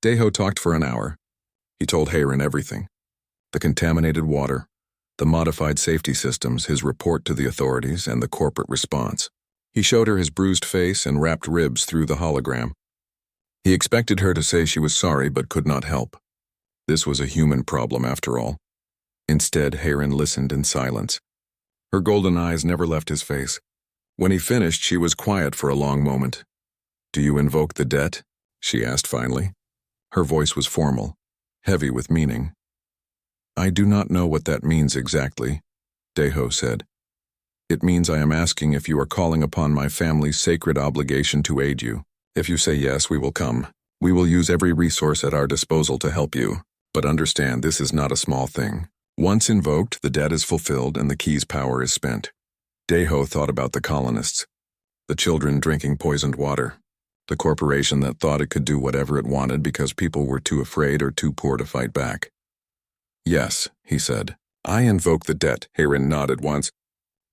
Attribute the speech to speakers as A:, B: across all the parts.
A: Daeho talked for an hour. He told Heirin everything. The contaminated water, the modified safety systems, his report to the authorities, and the corporate response. He showed her his bruised face and wrapped ribs through the hologram. He expected her to say she was sorry but could not help. This was a human problem after all. Instead, Heirin listened in silence. Her golden eyes never left his face. When he finished, she was quiet for a long moment. "Do you invoke the debt?" she asked finally. Her voice was formal, heavy with meaning. "I do not know what that means exactly," Daeho said. "It means I am asking if you are calling upon my family's sacred obligation to aid you. If you say yes, we will come. We will use every resource at our disposal to help you. But understand, this is not a small thing. Once invoked, the debt is fulfilled and the key's power is spent." Daeho thought about the colonists, the children drinking poisoned water, the corporation that thought it could do whatever it wanted because people were too afraid or too poor to fight back. "Yes," he said. "I invoke the debt," Heirin nodded once.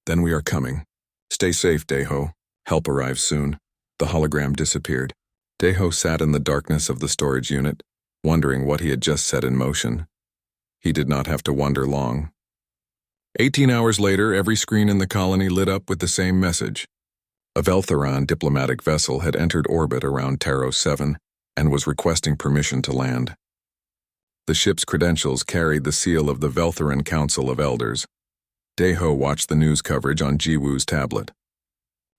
A: "Then we are coming. Stay safe, Daeho. Help arrives soon." The hologram disappeared. Daeho sat in the darkness of the storage unit, wondering what he had just set in motion. He did not have to wonder long. 18 hours later, every screen in the colony lit up with the same message. A Veltheron diplomatic vessel had entered orbit around Taros 7 and was requesting permission to land. The ship's credentials carried the seal of the Veltheron Council of Elders. Daeho watched the news coverage on Jiwoo's tablet.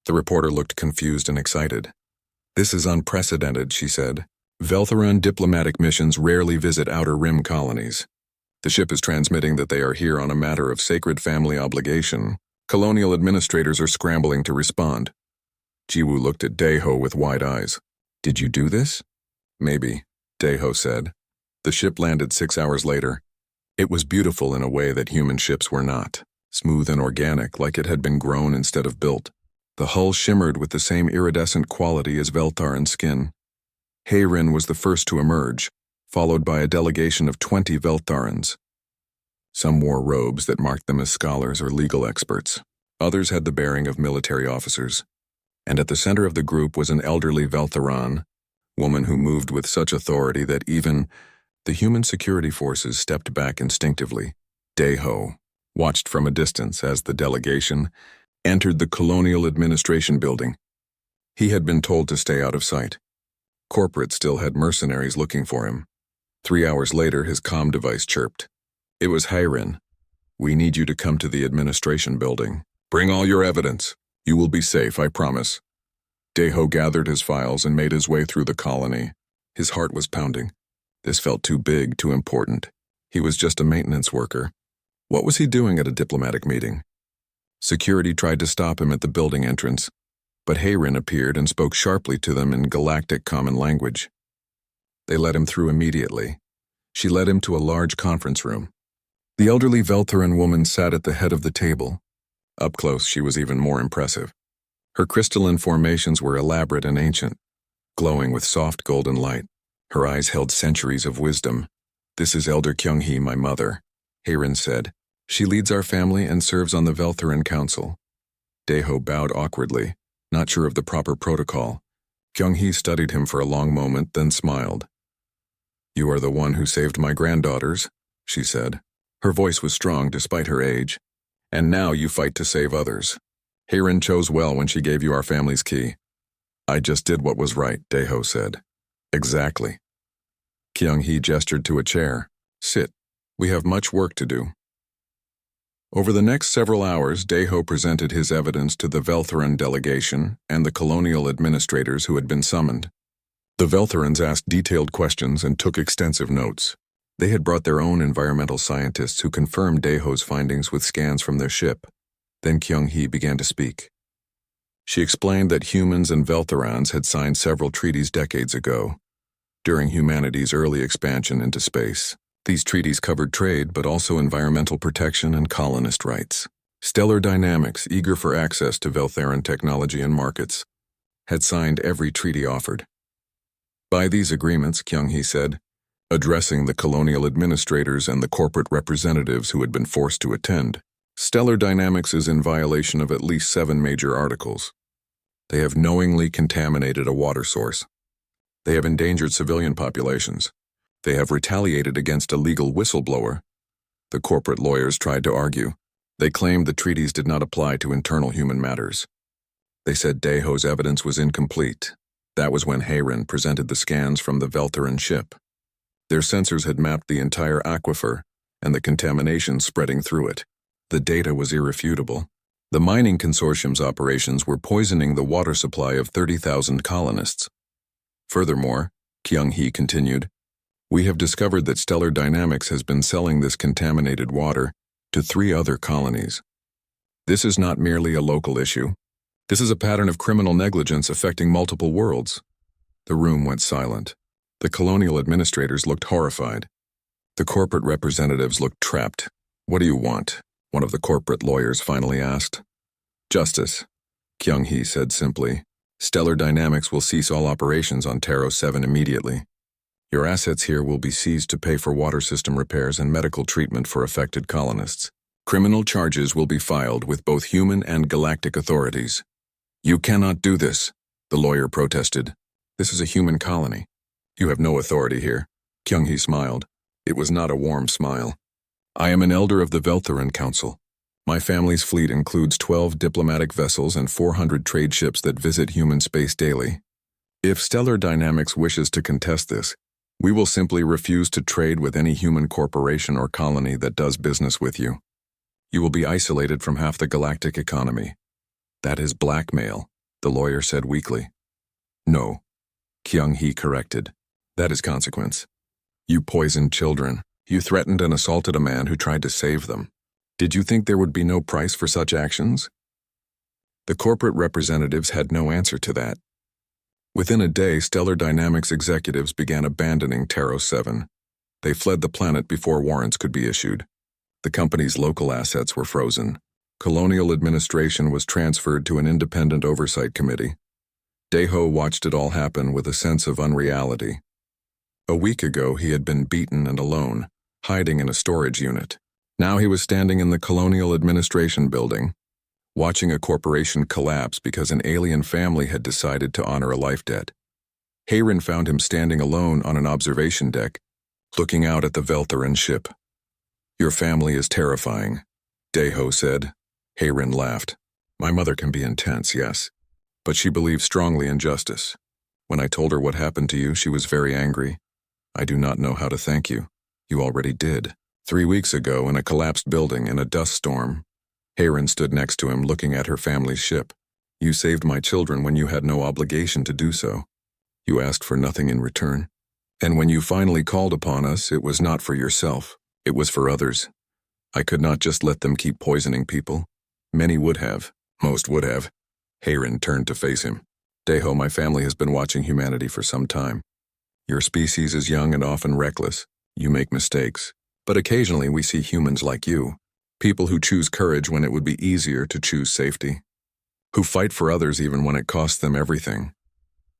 A: The reporter looked confused and excited. "This is unprecedented," she said. "Veltheron diplomatic missions rarely visit Outer Rim colonies. The ship is transmitting that they are here on a matter of sacred family obligation. Colonial administrators are scrambling to respond." Jiwoo looked at Daeho with wide eyes. "Did you do this?" "Maybe," Daeho said. The ship landed 6 hours later. It was beautiful in a way that human ships were not, smooth and organic like it had been grown instead of built. The hull shimmered with the same iridescent quality as Veltharan skin. Heirin was the first to emerge, followed by a delegation of 20 Veltharans. Some wore robes that marked them as scholars or legal experts. Others had the bearing of military officers. And at the center of the group was an elderly Veltharan, woman who moved with such authority that even the human security forces stepped back instinctively. Daeho watched from a distance as the delegation entered the Colonial Administration building. He had been told to stay out of sight. Corporate still had mercenaries looking for him. 3 hours later, his comm device chirped. It was Heirin. "We need you to come to the administration building. Bring all your evidence. You will be safe, I promise." Daeho gathered his files and made his way through the colony. His heart was pounding. This felt too big, too important. He was just a maintenance worker. What was he doing at a diplomatic meeting? Security tried to stop him at the building entrance, but Heirin appeared and spoke sharply to them in Galactic common language. They let him through immediately. She led him to a large conference room. The elderly Veltharan woman sat at the head of the table. Up close, she was even more impressive. Her crystalline formations were elaborate and ancient, glowing with soft golden light. Her eyes held centuries of wisdom. "This is Elder Kyung-hee, my mother," Heirin said. "She leads our family and serves on the Veltharan Council." Daeho bowed awkwardly, not sure of the proper protocol. Kyung-hee studied him for a long moment, then smiled. "You are the one who saved my granddaughters," she said. Her voice was strong despite her age. "And now you fight to save others. Heirin chose well when she gave you our family's key." "I just did what was right," Daeho said. "Exactly." Kyung-hee gestured to a chair. "Sit. We have much work to do." Over the next several hours, Daeho presented his evidence to the Veltharan delegation and the colonial administrators who had been summoned. The Veltharans asked detailed questions and took extensive notes. They had brought their own environmental scientists who confirmed Daeho's findings with scans from their ship. Then Kyung-hee began to speak. She explained that humans and Veltharans had signed several treaties decades ago, during humanity's early expansion into space. These treaties covered trade, but also environmental protection and colonist rights. Stellar Dynamics, eager for access to Veltharan technology and markets, had signed every treaty offered. By these agreements, Kyung-hee said, addressing the colonial administrators and the corporate representatives who had been forced to attend, Stellar Dynamics is in violation of at least 7 major articles. They have knowingly contaminated a water source. They have endangered civilian populations. They have retaliated against a legal whistleblower. The corporate lawyers tried to argue. They claimed the treaties did not apply to internal human matters. They said Daeho's evidence was incomplete. That was when Hayren presented the scans from the Veltheran ship. Their sensors had mapped the entire aquifer and the contamination spreading through it. The data was irrefutable. The mining consortium's operations were poisoning the water supply of 30,000 colonists. Furthermore, Kyung-hee continued, we have discovered that Stellar Dynamics has been selling this contaminated water to 3 other colonies. This is not merely a local issue. This is a pattern of criminal negligence affecting multiple worlds. The room went silent. The colonial administrators looked horrified. The corporate representatives looked trapped. What do you want? One of the corporate lawyers finally asked. Justice, Kyung-hee said simply. Stellar Dynamics will cease all operations on Taro 7 immediately. Your assets here will be seized to pay for water system repairs and medical treatment for affected colonists. Criminal charges will be filed with both human and galactic authorities. You cannot do this, the lawyer protested. This is a human colony. You have no authority here. Kyung-hee smiled. It was not a warm smile. I am an elder of the Veltheran Council. My family's fleet includes 12 diplomatic vessels and 400 trade ships that visit human space daily. If Stellar Dynamics wishes to contest this, we will simply refuse to trade with any human corporation or colony that does business with you. You will be isolated from half the galactic economy. That is blackmail, the lawyer said weakly. No, Kyung-hee corrected. That is consequence. You poisoned children. You threatened and assaulted a man who tried to save them. Did you think there would be no price for such actions? The corporate representatives had no answer to that. Within a day, Stellar Dynamics executives began abandoning Taro 7. They fled the planet before warrants could be issued. The company's local assets were frozen. Colonial administration was transferred to an independent oversight committee. Daeho watched it all happen with a sense of unreality. A week ago, he had been beaten and alone, hiding in a storage unit. Now he was standing in the Colonial Administration building, watching a corporation collapse because an alien family had decided to honor a life debt. Hayren found him standing alone on an observation deck, looking out at the Veltheran ship. Your family is terrifying, Daeho said. Hayren laughed. My mother can be intense, yes, but she believes strongly in justice. When I told her what happened to you, she was very angry. I do not know how to thank you. You already did. 3 weeks ago, in a collapsed building in a dust storm, Hayren stood next to him looking at her family's ship. You saved my children when you had no obligation to do so. You asked for nothing in return. And when you finally called upon us, it was not for yourself. It was for others. I could not just let them keep poisoning people. Many would have. Most would have. Hayren turned to face him. Daeho, my family has been watching humanity for some time. Your species is young and often reckless. You make mistakes. But occasionally we see humans like you, people who choose courage when it would be easier to choose safety, who fight for others even when it costs them everything.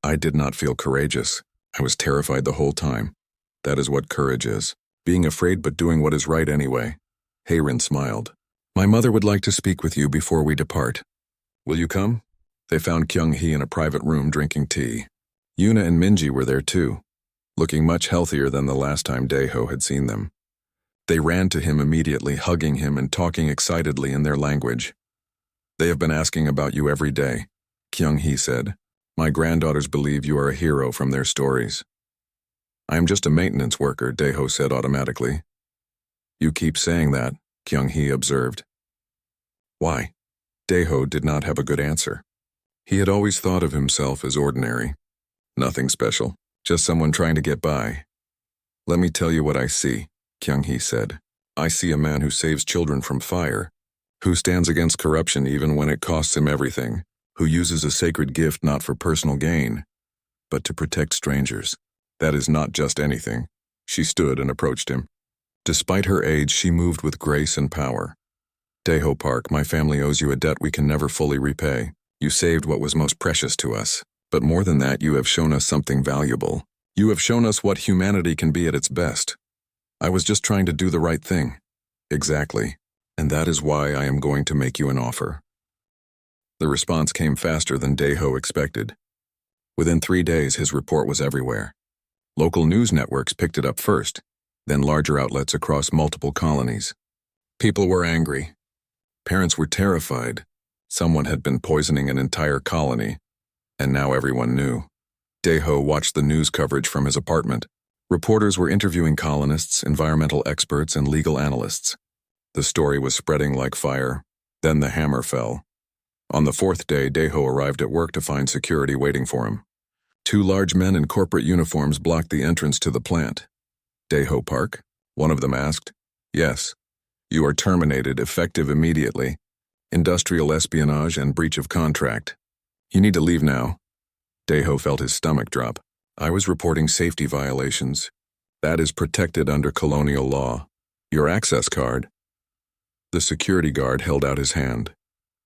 A: I did not feel courageous. I was terrified the whole time. That is what courage is, being afraid but doing what is right anyway. Hayren smiled. My mother would like to speak with you before we depart. Will you come? They found Kyung-hee in a private room drinking tea. Yuna and Minji were there too, looking much healthier than the last time Daeho had seen them. They ran to him immediately, hugging him and talking excitedly in their language. They have been asking about you every day, Kyung-hee said. My granddaughters believe you are a hero from their stories. I am just a maintenance worker, Daeho said automatically. You keep saying that, Kyung-hee observed. Why? Daeho did not have a good answer. He had always thought of himself as ordinary. Nothing special, just someone trying to get by. Let me tell you what I see, Kyung-hee said. I see a man who saves children from fire, who stands against corruption even when it costs him everything, who uses a sacred gift not for personal gain, but to protect strangers. That is not just anything. She stood and approached him. Despite her age, she moved with grace and power. Daeho Park, my family owes you a debt we can never fully repay. You saved what was most precious to us. But more than that, you have shown us something valuable. You have shown us what humanity can be at its best. I was just trying to do the right thing. Exactly. And that is why I am going to make you an offer. The response came faster than Daeho expected. Within 3 days, his report was everywhere. Local news networks picked it up first, then larger outlets across multiple colonies. People were angry. Parents were terrified. Someone had been poisoning an entire colony, and now everyone knew. Daeho watched the news coverage from his apartment. Reporters were interviewing colonists, environmental experts, and legal analysts. The story was spreading like fire. Then the hammer fell. On the 4th day, Daeho arrived at work to find security waiting for him. 2 large men in corporate uniforms blocked the entrance to the plant. Daeho Park? One of them asked. Yes. You are terminated, effective immediately. Industrial espionage and breach of contract. You need to leave now. Daeho felt his stomach drop. I was reporting safety violations. That is protected under colonial law. Your access card. The security guard held out his hand.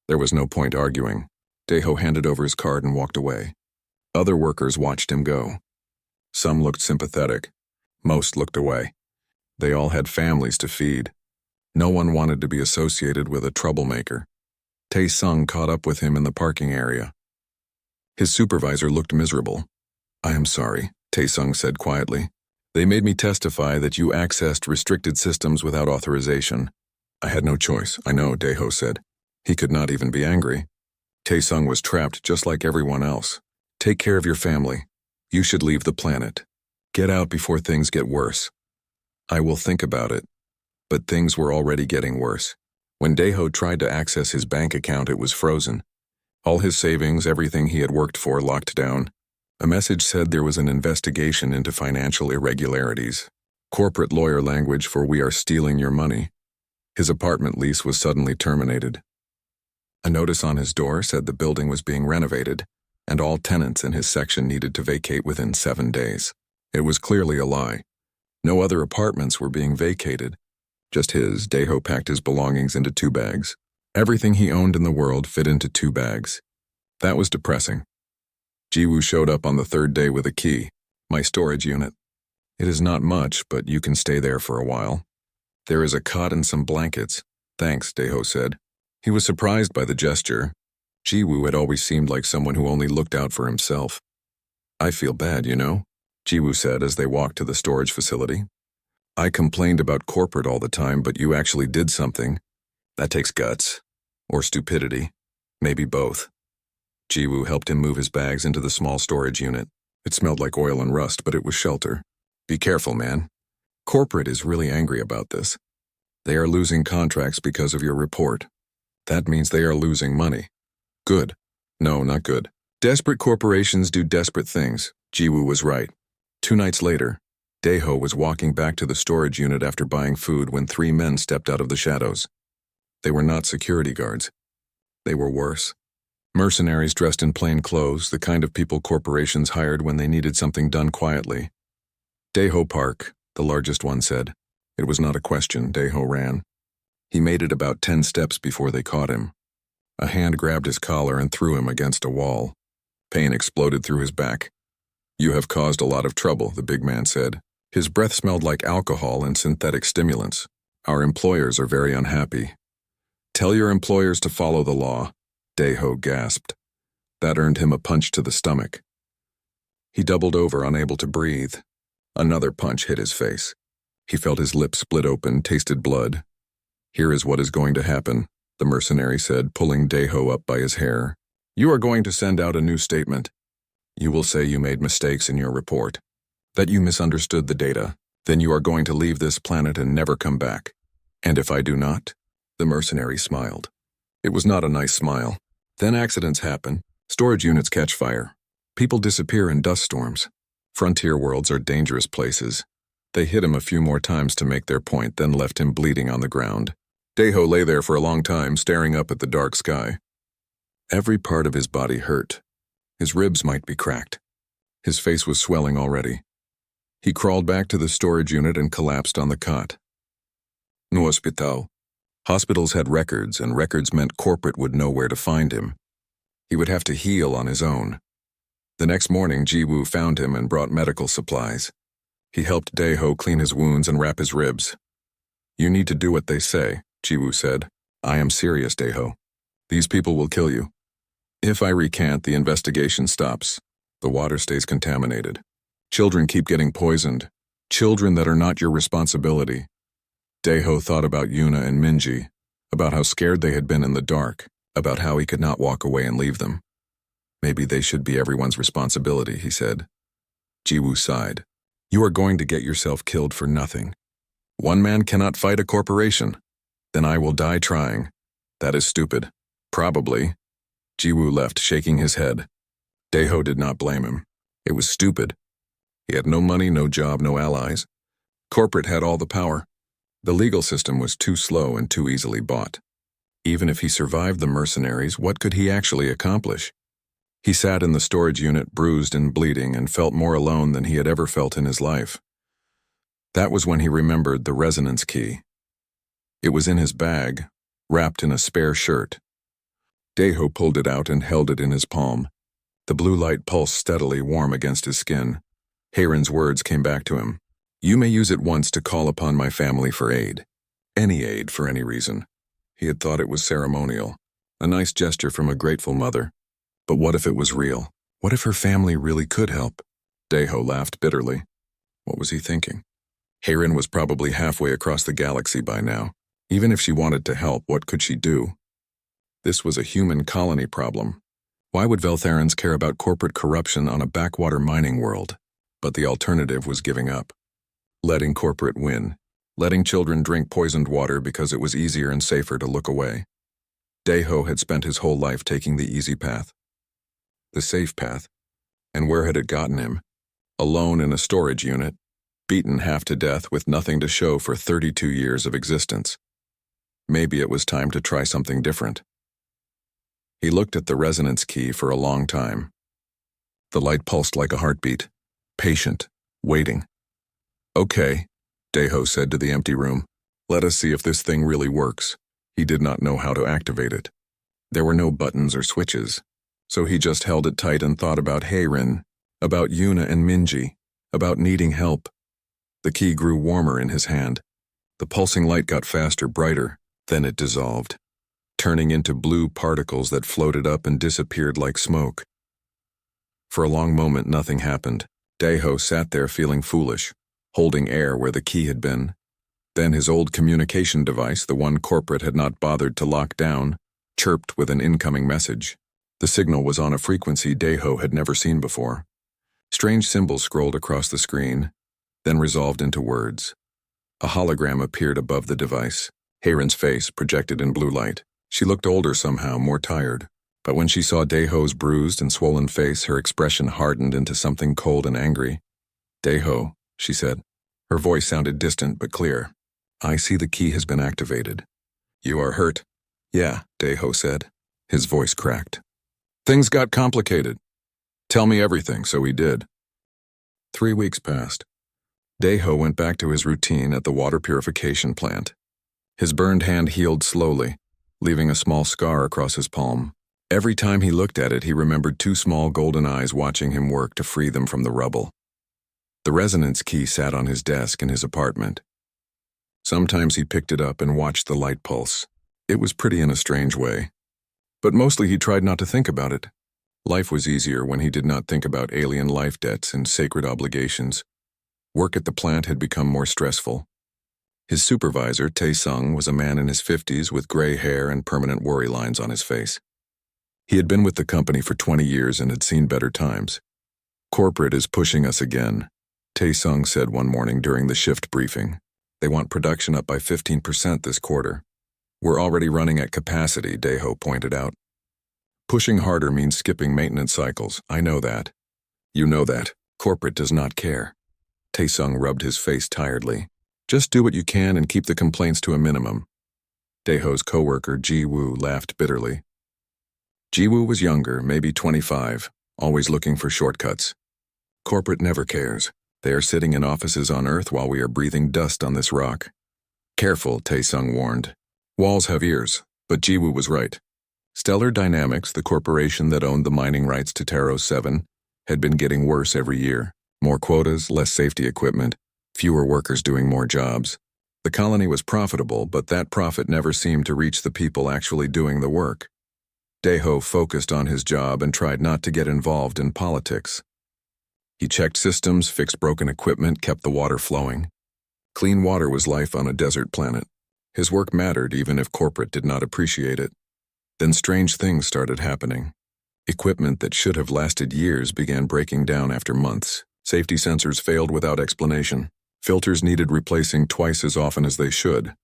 A: There was no point arguing. Daeho handed over his card and walked away. Other workers watched him go. Some looked sympathetic. Most looked away. They all had families to feed. No one wanted to be associated with a troublemaker. Tae-sung caught up with him in the parking area. His supervisor looked miserable. I am sorry, Tae-sung said quietly. They made me testify that you accessed restricted systems without authorization. I had no choice, I know, Daeho said. He could not even be angry. Tae-sung was trapped just like everyone else. Take care of your family. You should leave the planet. Get out before things get worse. I will think about it. But things were already getting worse. When Daeho tried to access his bank account, it was frozen. All his savings, everything he had worked for, locked down. A message said there was an investigation into financial irregularities. Corporate lawyer language for we are stealing your money. His apartment lease was suddenly terminated. A notice on his door said the building was being renovated, and all tenants in his section needed to vacate within 7 days. It was clearly a lie. No other apartments were being vacated. Just his. Daeho packed his belongings into 2 bags. Everything he owned in the world fit into 2 bags. That was depressing. Jiwoo showed up on the 3rd day with a key. My storage unit. It is not much, but you can stay there for a while. There is a cot and some blankets. Thanks, Daeho said. He was surprised by the gesture. Jiwoo had always seemed like someone who only looked out for himself. I feel bad, you know, Jiwoo said as they walked to the storage facility. I complained about corporate all the time, but you actually did something. That takes guts. Or stupidity. Maybe both. Jiwoo helped him move his bags into the small storage unit. It smelled like oil and rust, but it was shelter. Be careful, man. Corporate is really angry about this. They are losing contracts because of your report. That means they are losing money. Good. No, not good. Desperate corporations do desperate things. Jiwoo was right. 2 nights later, Daeho was walking back to the storage unit after buying food when 3 men stepped out of the shadows. They were not security guards. They were worse. Mercenaries dressed in plain clothes, the kind of people corporations hired when they needed something done quietly. Daeho Park, the largest one said. It was not a question, Daeho ran. He made it about 10 steps before they caught him. A hand grabbed his collar and threw him against a wall. Pain exploded through his back. You have caused a lot of trouble, the big man said. His breath smelled like alcohol and synthetic stimulants. Our employers are very unhappy. Tell your employers to follow the law, Daeho gasped. That earned him a punch to the stomach. He doubled over, unable to breathe. Another punch hit his face. He felt his lips split open, tasted blood. Here is what is going to happen, the mercenary said, pulling Daeho up by his hair. You are going to send out a new statement. You will say you made mistakes in your report, that you misunderstood the data. Then you are going to leave this planet and never come back. And if I do not? The mercenary smiled. It was not a nice smile. Then accidents happen. Storage units catch fire. People disappear in dust storms. Frontier worlds are dangerous places. They hit him a few more times to make their point, then left him bleeding on the ground. Daeho lay there for a long time, staring up at the dark sky. Every part of his body hurt. His ribs might be cracked. His face was swelling already. He crawled back to the storage unit and collapsed on the cot. No hospital. Hospitals had records, and records meant corporate would know where to find him. He would have to heal on his own. The next morning, Jiwoo found him and brought medical supplies. He helped Daeho clean his wounds and wrap his ribs. You need to do what they say, Jiwoo said. I am serious, Daeho. These people will kill you. If I recant, the investigation stops. The water stays contaminated. Children keep getting poisoned. Children that are not your responsibility. Daeho thought about Yuna and Minji, about how scared they had been in the dark, about how he could not walk away and leave them. Maybe they should be everyone's responsibility, he said. Jiwoo sighed. You are going to get yourself killed for nothing. One man cannot fight a corporation. Then I will die trying. That is stupid. Probably. Jiwoo left, shaking his head. Daeho did not blame him. It was stupid. He had no money, no job, no allies. Corporate had all the power. The legal system was too slow and too easily bought. Even if he survived the mercenaries, what could he actually accomplish? He sat in the storage unit, bruised and bleeding, and felt more alone than he had ever felt in his life. That was when he remembered the resonance key. It was in his bag, wrapped in a spare shirt. Daeho pulled it out and held it in his palm. The blue light pulsed steadily, warm against his skin. Heirin's words came back to him. You may use it once to call upon my family for aid. Any aid for any reason. He had thought it was ceremonial, a nice gesture from a grateful mother. But what if it was real? What if her family really could help? Daeho laughed bitterly. What was he thinking? Heirin was probably halfway across the galaxy by now. Even if she wanted to help, what could she do? This was a human colony problem. Why would Veltharans care about corporate corruption on a backwater mining world? But the alternative was giving up. Letting corporate win. Letting children drink poisoned water because it was easier and safer to look away. Daeho had spent his whole life taking the easy path. The safe path. And where had it gotten him? Alone in a storage unit, beaten half to death with nothing to show for 32 years of existence. Maybe it was time to try something different. He looked at the resonance key for a long time. The light pulsed like a heartbeat. Patient. Waiting. Okay, Daeho said to the empty room. Let us see if this thing really works. He did not know how to activate it. There were no buttons or switches, so he just held it tight and thought about Heirin, about Yuna and Minji, about needing help. The key grew warmer in his hand. The pulsing light got faster, brighter, then it dissolved, turning into blue particles that floated up and disappeared like smoke. For a long moment, nothing happened. Daeho sat there feeling foolish, holding air where the key had been. Then his old communication device, the one corporate had not bothered to lock down, chirped with an incoming message. The signal was on a frequency Daeho had never seen before. Strange symbols scrolled across the screen, then resolved into words. A hologram appeared above the device, Heirin's face projected in blue light. She looked older somehow, more tired. But when she saw Daeho's bruised and swollen face, her expression hardened into something cold and angry. Daeho, she said. Her voice sounded distant but clear. I see the key has been activated. You are hurt? Yeah, Daeho said. His voice cracked. Things got complicated. Tell me everything, so he did. 3 weeks passed. Daeho went back to his routine at the water purification plant. His burned hand healed slowly, leaving a small scar across his palm. Every time he looked at it, he remembered 2 small golden eyes watching him work to free them from the rubble. The resonance key sat on his desk in his apartment. Sometimes he picked it up and watched the light pulse. It was pretty in a strange way. But mostly he tried not to think about it. Life was easier when he did not think about alien life debts and sacred obligations. Work at the plant had become more stressful. His supervisor, Tae-sung, was a man in his 50s with gray hair and permanent worry lines on his face. He had been with the company for 20 years and had seen better times. Corporate is pushing us again, Tae-sung said one morning during the shift briefing. They want production up by 15% this quarter. We're already running at capacity, Daeho pointed out. Pushing harder means skipping maintenance cycles. I know that. You know that. Corporate does not care. Tae-sung rubbed his face tiredly. Just do what you can and keep the complaints to a minimum. Daeho's coworker, Ji-woo, laughed bitterly. Ji-woo was younger, maybe 25, always looking for shortcuts. Corporate never cares. They are sitting in offices on Earth while we are breathing dust on this rock. Careful, Tae-sung warned. Walls have ears, but Ji-woo was right. Stellar Dynamics, the corporation that owned the mining rights to Taros 7, had been getting worse every year. More quotas, less safety equipment, fewer workers doing more jobs. The colony was profitable, but that profit never seemed to reach the people actually doing the work. Daeho focused on his job and tried not to get involved in politics. He checked systems, fixed broken equipment, kept the water flowing. Clean water was life on a desert planet. His work mattered even if corporate did not appreciate it. Then strange things started happening. Equipment that should have lasted years began breaking down after months. Safety sensors failed without explanation. Filters needed replacing twice as often as they should.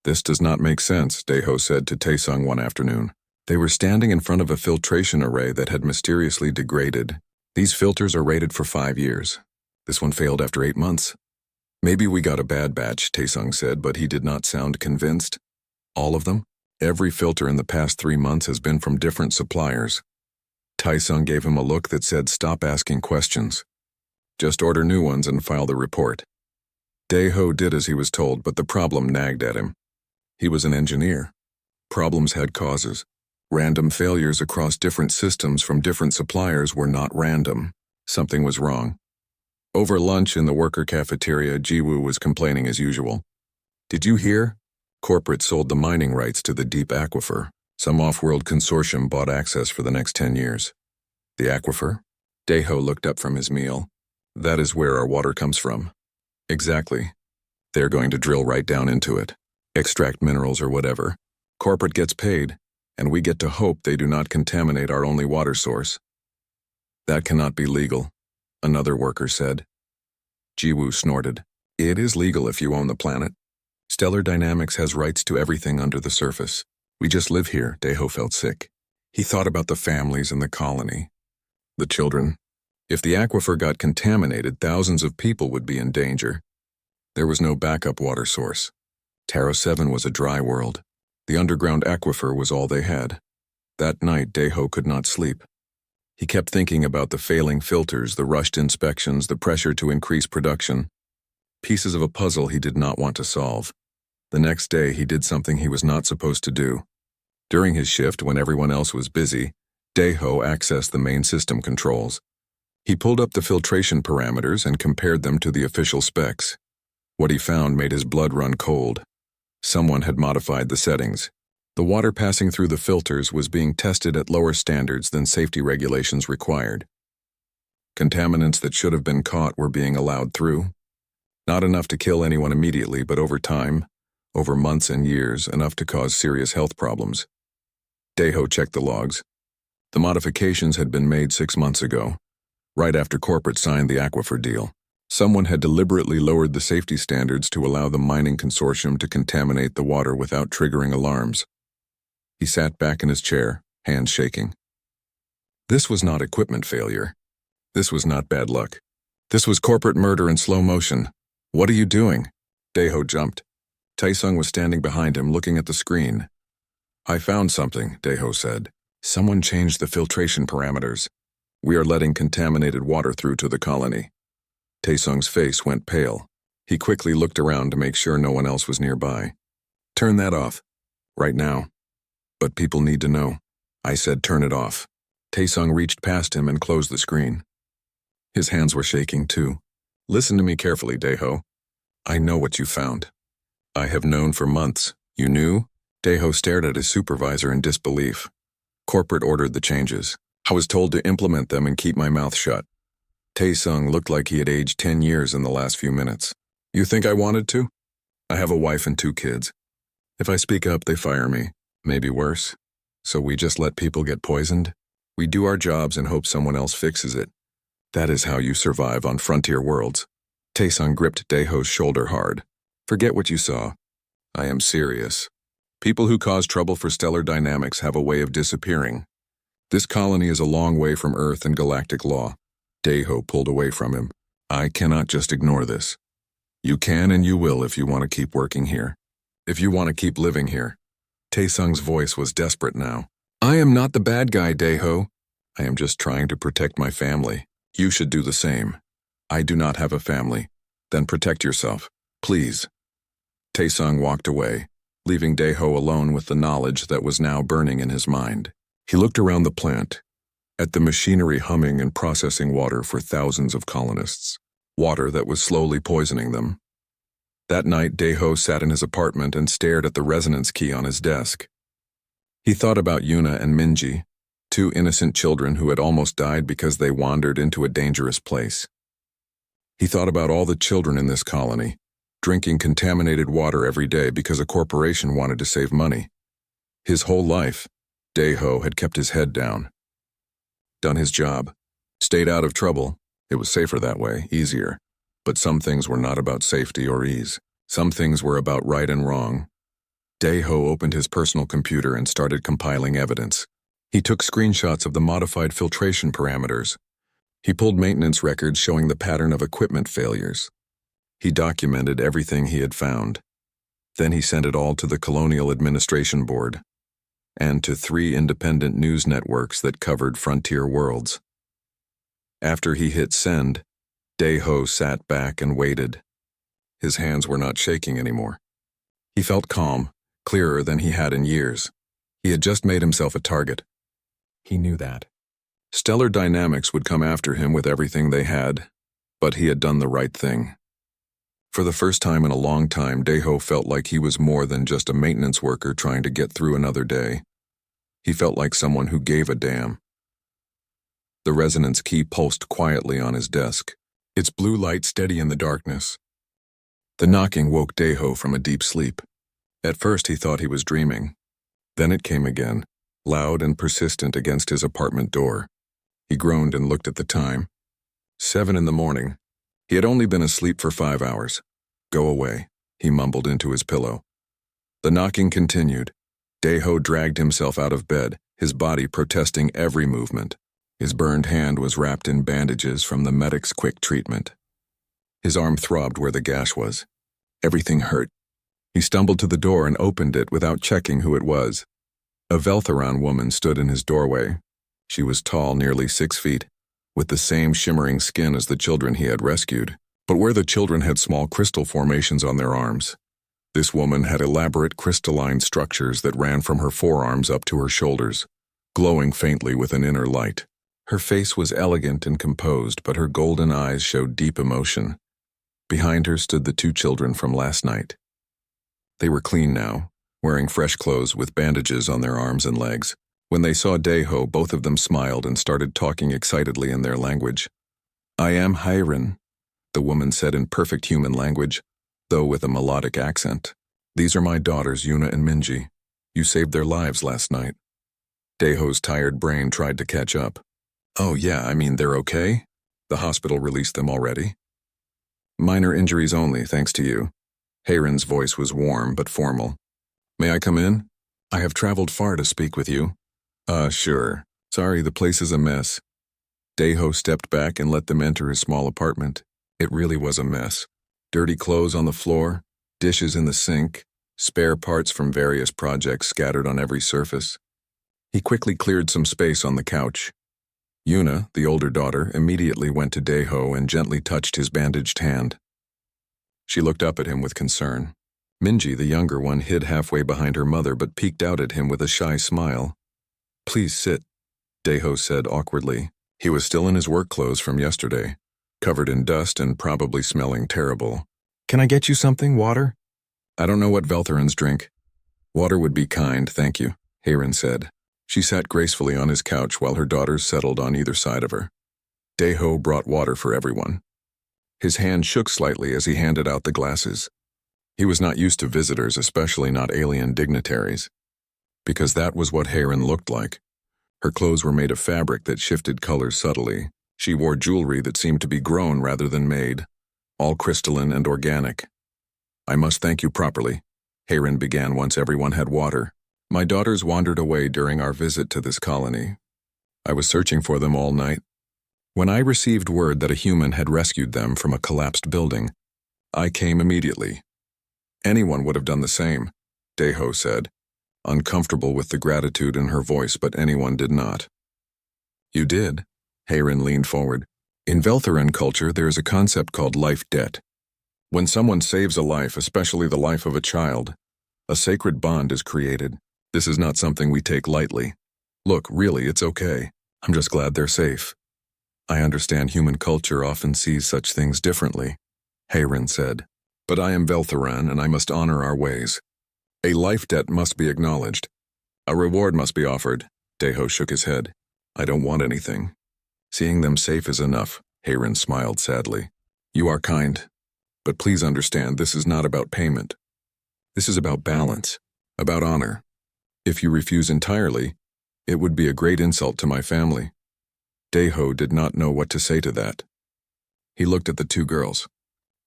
A: "This does not make sense," Daeho said to Taesung one afternoon. They were standing in front of a filtration array that had mysteriously degraded. "These filters are rated for 5 years. This one failed after 8 months. "Maybe we got a bad batch," Taesung said, but he did not sound convinced. "All of them? Every filter in the past 3 months has been from different suppliers." Taesung gave him a look that said, "Stop asking questions. Just order new ones and file the report." Daeho did as he was told, but the problem nagged at him. He was an engineer. Problems had causes. Random failures across different systems from different suppliers were not random. Something was wrong. Over lunch in the worker cafeteria, Jiwoo was complaining as usual. "Did you hear? Corporate sold the mining rights to the deep aquifer. Some off-world consortium bought access for the next 10 years. "The aquifer?" Daeho looked up from his meal. "That is where our water comes from." "Exactly. They're going to drill right down into it. Extract minerals or whatever. Corporate gets paid, and we get to hope they do not contaminate our only water source." "That cannot be legal," another worker said. Jiwoo snorted. "It is legal if you own the planet. Stellar Dynamics has rights to everything under the surface. We just live here." Daeho felt sick. He thought about the families in the colony. The children. If the aquifer got contaminated, thousands of people would be in danger. There was no backup water source. Taro 7 was a dry world. The underground aquifer was all they had. That night, Daeho could not sleep. He kept thinking about the failing filters, the rushed inspections, the pressure to increase production. Pieces of a puzzle he did not want to solve. The next day, he did something he was not supposed to do. During his shift, when everyone else was busy, Daeho accessed the main system controls. He pulled up the filtration parameters and compared them to the official specs. What he found made his blood run cold. Someone had modified the settings. The water passing through the filters was being tested at lower standards than safety regulations required. Contaminants that should have been caught were being allowed through. Not enough to kill anyone immediately, but over time, over months and years, enough to cause serious health problems. Daeho checked the logs. The modifications had been made 6 months ago, right after corporate signed the aquifer deal. Someone had deliberately lowered the safety standards to allow the mining consortium to contaminate the water without triggering alarms. He sat back in his chair, hands shaking. This was not equipment failure. This was not bad luck. This was corporate murder in slow motion. "What are you doing?" Daeho jumped. Taesung was standing behind him, looking at the screen. "I found something," Daeho said. "Someone changed the filtration parameters. We are letting contaminated water through to the colony." Taesung's face went pale. He quickly looked around to make sure no one else was nearby. "Turn that off. Right now." "But people need to know." "I said turn it off." Taesung reached past him and closed the screen. His hands were shaking too. "Listen to me carefully, Daeho. I know what you found." "I have known for months." "You knew?" Daeho stared at his supervisor in disbelief. "Corporate ordered the changes. I was told to implement them and keep my mouth shut." Taesung looked like he had aged 10 years in the last few minutes. "You think I wanted to? I have a wife and 2 kids. If I speak up, they fire me. Maybe worse. So we just let people get poisoned? We do our jobs and hope someone else fixes it. That is how you survive on frontier worlds." Taesung gripped Daeho's shoulder hard. "Forget what you saw. I am serious. People who cause trouble for stellar dynamics have a way of disappearing. This colony is a long way from Earth and galactic law." Daeho pulled away from him. "I cannot just ignore this. You can and you will if you want to keep working here. If you want to keep living here." Taesung's voice was desperate now. "I am not the bad guy, Daeho. I am just trying to protect my family. You should do the same." "I do not have a family." "Then protect yourself. Please." Taesung walked away, leaving Daeho alone with the knowledge that was now burning in his mind. He looked around the plant, at the machinery humming and processing water for thousands of colonists, water that was slowly poisoning them. That night, Daeho sat in his apartment and stared at the resonance key on his desk. He thought about Yuna and Minji. 2 innocent children who had almost died because they wandered into a dangerous place. He thought about all the children in this colony, drinking contaminated water every day because a corporation wanted to save money. His whole life, Daeho had kept his head down, done his job, stayed out of trouble. It was safer that way, easier. But some things were not about safety or ease. Some things were about right and wrong. Daeho opened his personal computer and started compiling evidence. He took screenshots of the modified filtration parameters. He pulled maintenance records showing the pattern of equipment failures. He documented everything he had found. Then he sent it all to the Colonial Administration Board and to 3 independent news networks that covered frontier worlds. After he hit send, Daeho sat back and waited. His hands were not shaking anymore. He felt calm, clearer than he had in years. He had just made himself a target. He knew that. Stellar Dynamics would come after him with everything they had, but he had done the right thing. For the first time in a long time, Daeho felt like he was more than just a maintenance worker trying to get through another day. He felt like someone who gave a damn. The resonance key pulsed quietly on his desk, its blue light steady in the darkness. The knocking woke Daeho from a deep sleep. At first he thought he was dreaming. Then it came again, loud and persistent against his apartment door. He groaned and looked at the time. 7 in the morning. He had only been asleep for 5 hours. Go away, he mumbled into his pillow. The knocking continued. Daeho dragged himself out of bed, his body protesting every movement. His burned hand was wrapped in bandages from the medic's quick treatment. His arm throbbed where the gash was. Everything hurt. He stumbled to the door and opened it without checking who it was. A Veltheron woman stood in his doorway. She was tall, nearly 6 feet, with the same shimmering skin as the children he had rescued, but where the children had small crystal formations on their arms. This woman had elaborate crystalline structures that ran from her forearms up to her shoulders, glowing faintly with an inner light. Her face was elegant and composed, but her golden eyes showed deep emotion. Behind her stood the 2 children from last night. They were clean now, wearing fresh clothes with bandages on their arms and legs. When they saw Daeho, both of them smiled and started talking excitedly in their language. "I am Hiren," the woman said in perfect human language, though with a melodic accent. "These are my daughters, Yuna and Minji. You saved their lives last night." Daeho's tired brain tried to catch up. "Oh yeah, I mean they're okay? The hospital released them already?" "Minor injuries only, thanks to you." Hiren's voice was warm but formal. "May I come in? I have traveled far to speak with you." Sure. Sorry, the place is a mess." Daeho stepped back and let them enter his small apartment. It really was a mess. Dirty clothes on the floor, dishes in the sink, spare parts from various projects scattered on every surface. He quickly cleared some space on the couch. Yuna, the older daughter, immediately went to Daeho and gently touched his bandaged hand. She looked up at him with concern. Minji, the younger one, hid halfway behind her mother but peeked out at him with a shy smile. "Please sit," Daeho said awkwardly. He was still in his work clothes from yesterday, covered in dust and probably smelling terrible. "Can I get you something, water?" "I don't know what Veltherans drink." "Water would be kind, thank you," Hiren said. She sat gracefully on his couch while her daughters settled on either side of her. Daeho brought water for everyone. His hand shook slightly as he handed out the glasses. He was not used to visitors, especially not alien dignitaries, because that was what Hiren looked like. Her clothes were made of fabric that shifted colors subtly. She wore jewelry that seemed to be grown rather than made, all crystalline and organic. "I must thank you properly," Hiren began once everyone had water. "My daughters wandered away during our visit to this colony. I was searching for them all night. When I received word that a human had rescued them from a collapsed building, I came immediately." "Anyone would have done the same," Daeho said, uncomfortable with the gratitude in her voice, but anyone did not. "You did?" Hiren leaned forward. "In Veltheran culture, there is a concept called life debt. When someone saves a life, especially the life of a child, a sacred bond is created. This is not something we take lightly. Look, really, it's okay. I'm just glad they're safe." "I understand human culture often sees such things differently," Hiren said. "But I am Veltheran and I must honor our ways. A life debt must be acknowledged. A reward must be offered." Daeho shook his head. I don't want anything. Seeing them safe is enough, Hayren smiled sadly. You are kind. But please understand, this is not about payment. This is about balance, about honor. If you refuse entirely, it would be a great insult to my family. Daeho did not know what to say to that. He looked at the two girls.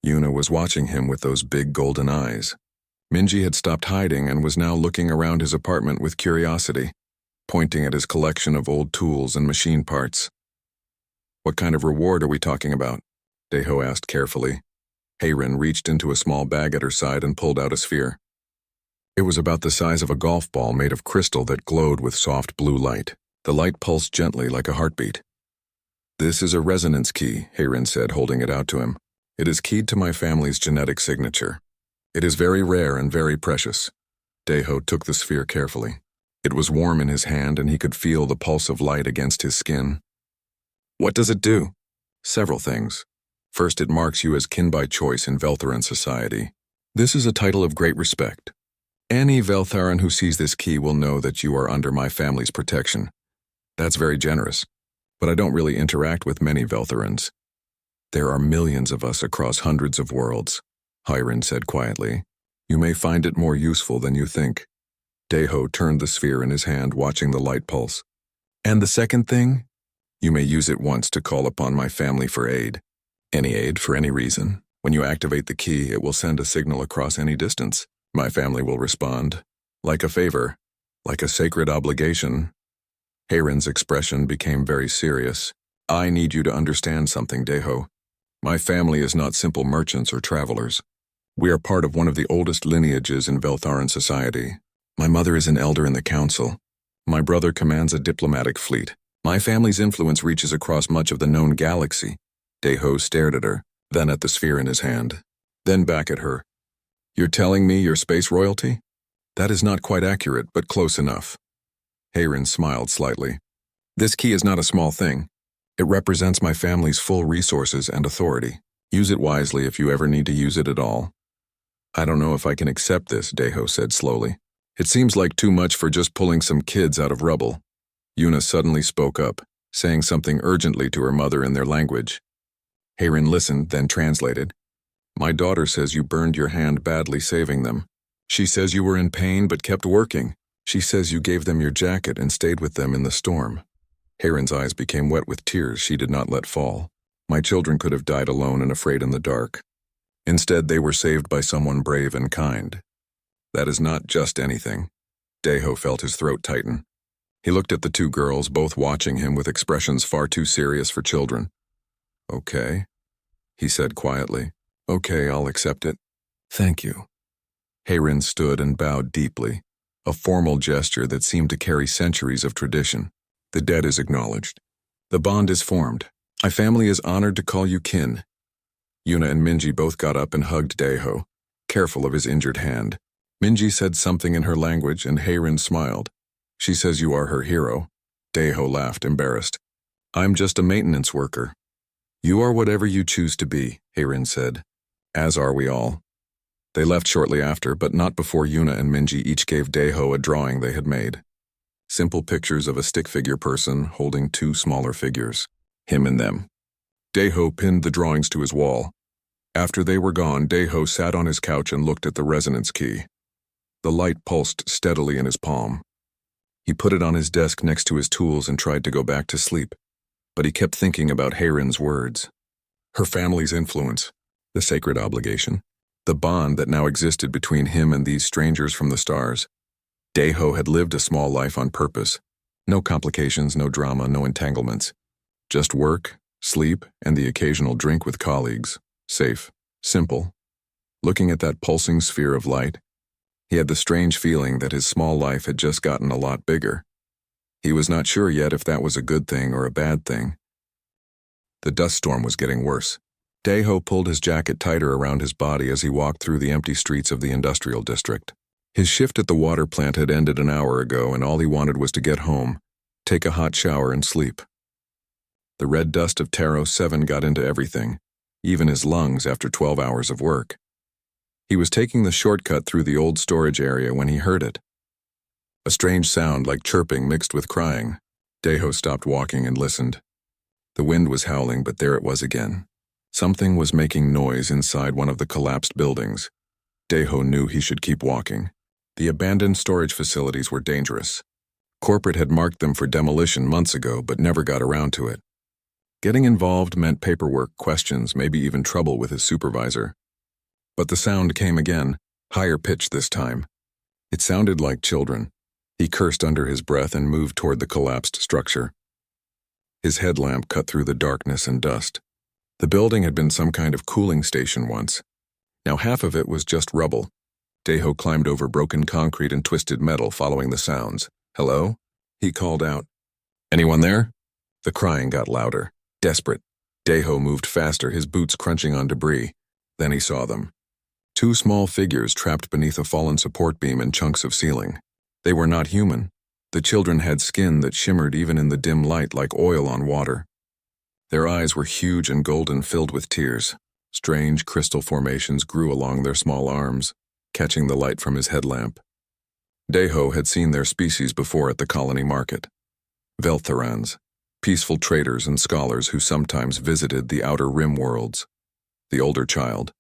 A: Yuna was watching him with those big golden eyes. Minji had stopped hiding and was now looking around his apartment with curiosity, pointing at his collection of old tools and machine parts. What kind of reward are we talking about? Daeho asked carefully. Hayren reached into a small bag at her side and pulled out a sphere. It was about the size of a golf ball made of crystal that glowed with soft blue light. The light pulsed gently like a heartbeat. This is a resonance key, Hayren said, holding it out to him. It is keyed to my family's genetic signature. It is very rare and very precious. Daeho took the sphere carefully. It was warm in his hand and he could feel the pulse of light against his skin. What does it do? Several things. First, it marks you as kin by choice in Veltharan society. This is a title of great respect. Any Veltharan who sees this key will know that you are under my family's protection. That's very generous, but I don't really interact with many Veltharans. There are millions of us across hundreds of worlds, Hayren said quietly. You may find it more useful than you think. Daeho turned the sphere in his hand, watching the light pulse. And the second thing? You may use it once to call upon my family for aid. Any aid for any reason. When you activate the key, it will send a signal across any distance. My family will respond. Like a favor. Like a sacred obligation. Hayren's expression became very serious. I need you to understand something, Daeho. My family is not simple merchants or travelers. We are part of one of the oldest lineages in Veltharan society. My mother is an elder in the council. My brother commands a diplomatic fleet. My family's influence reaches across much of the known galaxy. Daeho stared at her, then at the sphere in his hand, then back at her. You're telling me you're space royalty? That is not quite accurate, but close enough. Hayren smiled slightly. This key is not a small thing. It represents my family's full resources and authority. Use it wisely if you ever need to use it at all. I don't know if I can accept this, Daeho said slowly. It seems like too much for just pulling some kids out of rubble. Yuna suddenly spoke up, saying something urgently to her mother in their language. Hayren listened, then translated. My daughter says you burned your hand badly saving them. She says you were in pain but kept working. She says you gave them your jacket and stayed with them in the storm. Hayren's eyes became wet with tears she did not let fall. My children could have died alone and afraid in the dark. Instead, they were saved by someone brave and kind. That is not just anything. Daeho felt his throat tighten. He looked at the two girls, both watching him with expressions far too serious for children. Okay, he said quietly. Okay, I'll accept it. Thank you. Hayren stood and bowed deeply, a formal gesture that seemed to carry centuries of tradition. The debt is acknowledged. The bond is formed. My family is honored to call you kin. Yuna and Minji both got up and hugged Daeho, careful of his injured hand. Minji said something in her language and Hayren smiled. She says you are her hero. Daeho laughed, embarrassed. I'm just a maintenance worker. You are whatever you choose to be, Hayren said. As are we all. They left shortly after, but not before Yuna and Minji each gave Daeho a drawing they had made. Simple pictures of a stick figure person holding two smaller figures. Him and them. Daeho pinned the drawings to his wall. After they were gone, Daeho sat on his couch and looked at the resonance key. The light pulsed steadily in his palm. He put it on his desk next to his tools and tried to go back to sleep. But he kept thinking about Hayren's words. Her family's influence, the sacred obligation, the bond that now existed between him and these strangers from the stars. Daeho had lived a small life on purpose. No complications, no drama, no entanglements. Just work, sleep, and the occasional drink with colleagues. Safe, simple. Looking at that pulsing sphere of light, he had the strange feeling that his small life had just gotten a lot bigger. He was not sure yet if that was a good thing or a bad thing. The dust storm was getting worse. Daeho pulled his jacket tighter around his body as he walked through the empty streets of the industrial district. His shift at the water plant had ended an hour ago, and all he wanted was to get home, take a hot shower, and sleep. The red dust of Taro 7 got into everything, even his lungs after 12 hours of work. He was taking the shortcut through the old storage area when he heard it. A strange sound like chirping mixed with crying. Deho stopped walking and listened. The wind was howling, but there it was again. Something was making noise inside one of the collapsed buildings. Deho knew he should keep walking. The abandoned storage facilities were dangerous. Corporate had marked them for demolition months ago, but never got around to it. Getting involved meant paperwork, questions, maybe even trouble with his supervisor. But the sound came again, higher pitched this time. It sounded like children. He cursed under his breath and moved toward the collapsed structure. His headlamp cut through the darkness and dust. The building had been some kind of cooling station once. Now half of it was just rubble. Deho climbed over broken concrete and twisted metal, following the sounds. "Hello?" he called out. "Anyone there?" The crying got louder, desperate. Deho moved faster, his boots crunching on debris. Then he saw them. Two small figures trapped beneath a fallen support beam and chunks of ceiling. They were not human. The children had skin that shimmered even in the dim light like oil on water. Their eyes were huge and golden, filled with tears. Strange crystal formations grew along their small arms, catching the light from his headlamp. Deho had seen their species before at the colony market. Veltharans, peaceful traders and scholars who sometimes visited the outer rim worlds. The older child,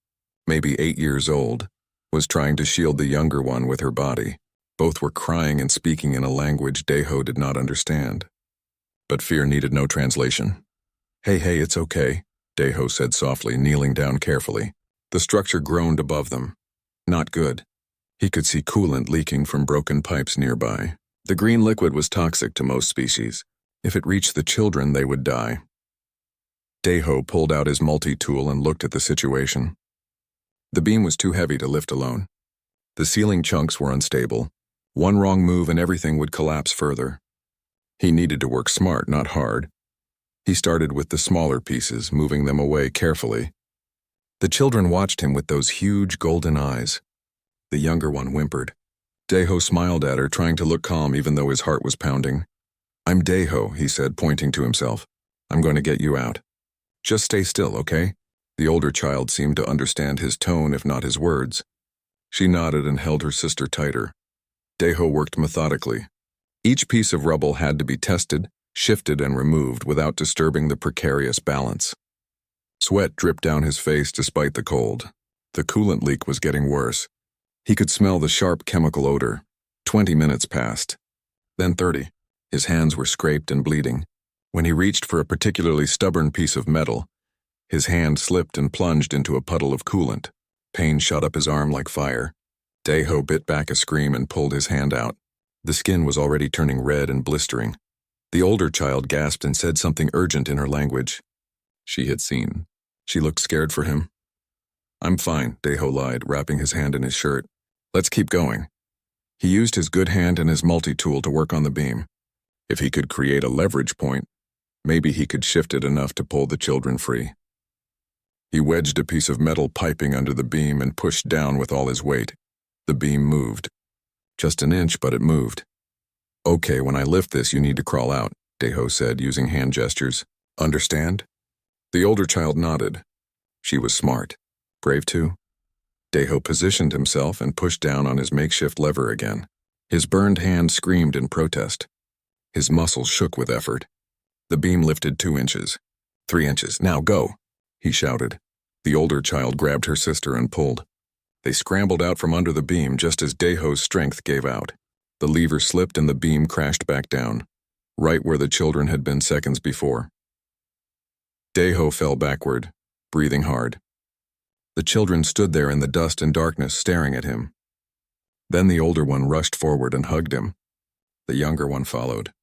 A: maybe 8 years old, was trying to shield the younger one with her body. Both were crying and speaking in a language Deho did not understand. But fear needed no translation. Hey, it's okay," Deho said softly, kneeling down carefully. The structure groaned above them. Not good. He could see coolant leaking from broken pipes nearby. The green liquid was toxic to most species. If it reached the children, they would die. Deho pulled out his multi-tool and looked at the situation. The beam was too heavy to lift alone. The ceiling chunks were unstable. One wrong move and everything would collapse further. He needed to work smart, not hard. He started with the smaller pieces, moving them away carefully. The children watched him with those huge golden eyes. The younger one whimpered. Deho smiled at her, trying to look calm even though his heart was pounding. "I'm Deho," he said, pointing to himself. "I'm going to get you out. Just stay still, okay?" The older child seemed to understand his tone, if not his words. She nodded and held her sister tighter. Deho worked methodically. Each piece of rubble had to be tested, shifted, and removed without disturbing the precarious balance. Sweat dripped down his face despite the cold. The coolant leak was getting worse. He could smell the sharp chemical odor. 20 minutes passed. Then 30. His hands were scraped and bleeding. When he reached for a particularly stubborn piece of metal, his hand slipped and plunged into a puddle of coolant. Pain shot up his arm like fire. Deho bit back a scream and pulled his hand out. The skin was already turning red and blistering. The older child gasped and said something urgent in her language. She had seen. She looked scared for him. "I'm fine," Deho lied, wrapping his hand in his shirt. "Let's keep going." He used his good hand and his multi-tool to work on the beam. If he could create a leverage point, maybe he could shift it enough to pull the children free. He wedged a piece of metal piping under the beam and pushed down with all his weight. The beam moved. Just an inch, but it moved. "Okay, when I lift this, you need to crawl out," Deho said, using hand gestures. "Understand?" The older child nodded. She was smart. Brave too. Deho positioned himself and pushed down on his makeshift lever again. His burned hand screamed in protest. His muscles shook with effort. The beam lifted 2 inches. 3 inches. "Now go," he shouted. The older child grabbed her sister and pulled. They scrambled out from under the beam just as Deho's strength gave out. The lever slipped and the beam crashed back down, right where the children had been seconds before. Deho fell backward, breathing hard. The children stood there in the dust and darkness, staring at him. Then the older one rushed forward and hugged him. The younger one followed.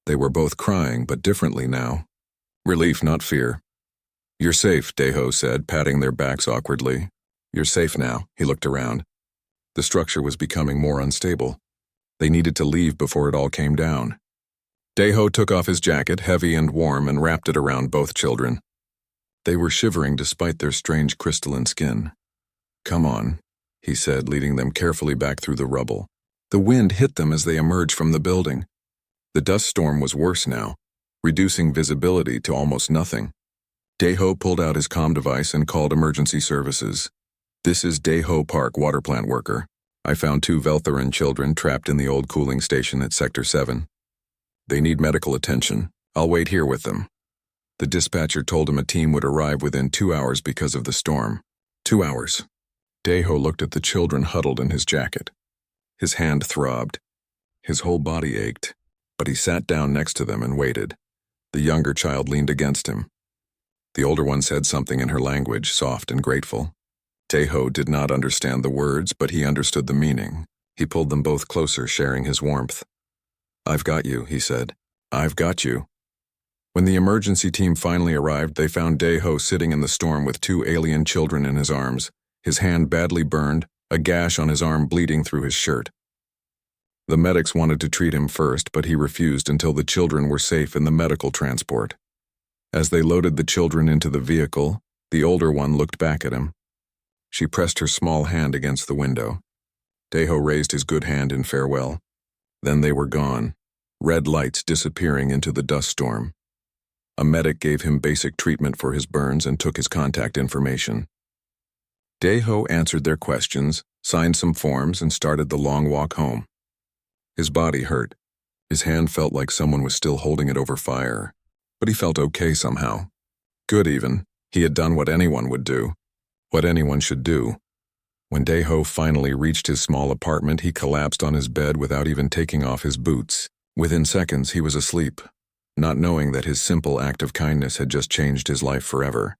A: They were both crying, but differently now. Relief, not fear. "You're safe," Deho said, patting their backs awkwardly. "You're safe now." He looked around. The structure was becoming more unstable. They needed to leave before it all came down. Deho took off his jacket, heavy and warm, and wrapped it around both children. They were shivering despite their strange crystalline skin. "Come on," he said, leading them carefully back through the rubble. The wind hit them as they emerged from the building. The dust storm was worse now, reducing visibility to almost nothing. Deho pulled out his comm device and called emergency services. "This is Deho Park, water plant worker. I found 2 Veltharan children trapped in the old cooling station at Sector 7. They need medical attention. I'll wait here with them. The dispatcher told him a team would arrive within 2 hours because of the storm. 2 hours. Daeho looked at the children huddled in his jacket. His hand throbbed. His whole body ached, but he sat down next to them and waited. The younger child leaned against him. The older one said something in her language, soft and grateful. Daeho did not understand the words, but he understood the meaning. He pulled them both closer, sharing his warmth. "I've got you," he said. "I've got you." When the emergency team finally arrived, they found Daeho sitting in the storm with 2 alien children in his arms, his hand badly burned, a gash on his arm bleeding through his shirt. The medics wanted to treat him first, but he refused until the children were safe in the medical transport. As they loaded the children into the vehicle, the older one looked back at him. She pressed her small hand against the window. Daeho raised his good hand in farewell. Then they were gone, red lights disappearing into the dust storm. A medic gave him basic treatment for his burns and took his contact information. Daeho answered their questions, signed some forms, and started the long walk home. His body hurt. His hand felt like someone was still holding it over fire, but he felt okay somehow. Good even. He had done what anyone would do, what anyone should do. When Daeho finally reached his small apartment, he collapsed on his bed without even taking off his boots. Within seconds, he was asleep, not knowing that his simple act of kindness had just changed his life forever.